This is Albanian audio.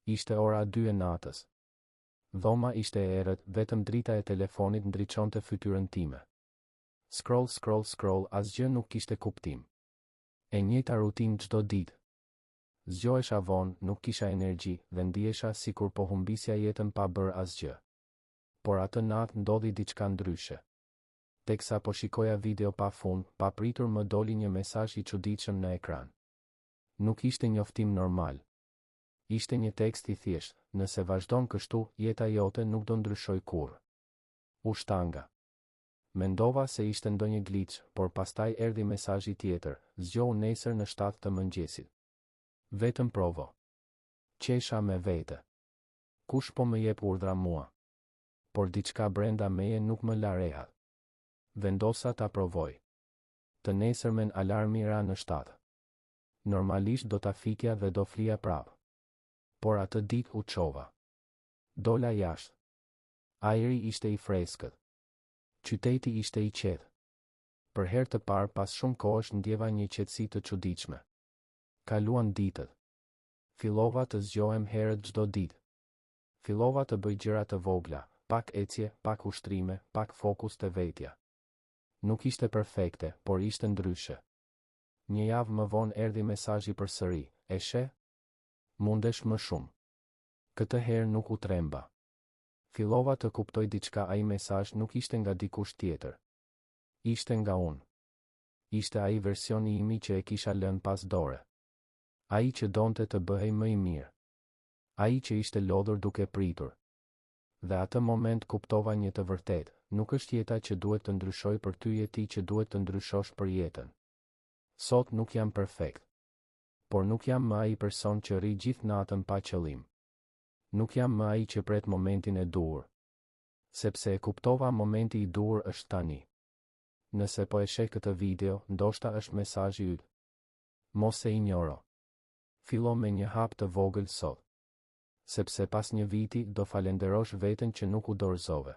Ishte ora 2 e natës. Dhoma ishte e errët, vetëm drita e telefonit ndriçonte fytyrën time. Scroll, asgjë nuk kishte kuptim. E njëjta rutinë çdo ditë. Zgjohesha vonë, nuk kisha energji dhe ndihesha sikur po humbisja jetën pa bërë asgjë. Por atë natë ndodhi diçka ndryshe. Teksa po shikoja video pa fund, pa pritur më doli një mesazh i çuditshëm në ekran. Nuk ishte njoftim normal. Ishte një tekst i thjeshtë: nëse vazhdon kështu, jeta jote nuk do ndryshoj kurrë. U shtanga. Mendova se ishte ndonjë glitch, por pastaj erdhi mesazhi tjetër: zgjohu nesër në 7 të mëngjesit. Vetëm provo. Qesha me vete. Kush po më jep urdhra mua? Por diçka brenda meje nuk më la rehat. Vendosa ta provoj. Të nesërmen alarmi ra në 7. Normalisht do ta fikja dhe do flija prapë. Por atë ditë u çova. Dola jashtë. Ajri ishte i freskët. Qyteti ishte i qetë. Për herë të parë pas shumë kohësh ndjeva një qetësi të çuditshme. Kaluan ditët. Fillova të zgjohem herët çdo ditë. Fillova të bëj gjëra të vogla, pak ecje, pak ushtrime, pak fokus te vetja. Nuk ishte perfekte, por ishte ndryshe. Një javë më vonë erdhi mesazhi përsëri: e sheh? Mundesh më shumë. Këtë herë nuk u tremba. Fillova të kuptoj diçka, ai mesazh nuk ishte nga dikush tjetër. Ishte nga unë. Ishte ai versioni imi që e kisha lënë pas dore. Ai që donte të bëhej më i mirë. Ai që ishte lodhur duke pritur. Dhe atë moment kuptova një të vërtetë: nuk është jeta që duhet të ndryshoj për ty, je ti që duhet të ndryshosh për jetën. Sot nuk jam perfekt. Por nuk jam më ai person që rri gjithë natën pa qëllim. Nuk jam më ai që pret momentin e duhur. Sepse e kuptova, momenti i duhur është tani. Nëse po e sheh këtë video, ndoshta është mesazhi yt. Mos e injoro. Fillo me një hap të vogël sot. Sepse pas një viti do falenderosh veten që nuk u dorëzove.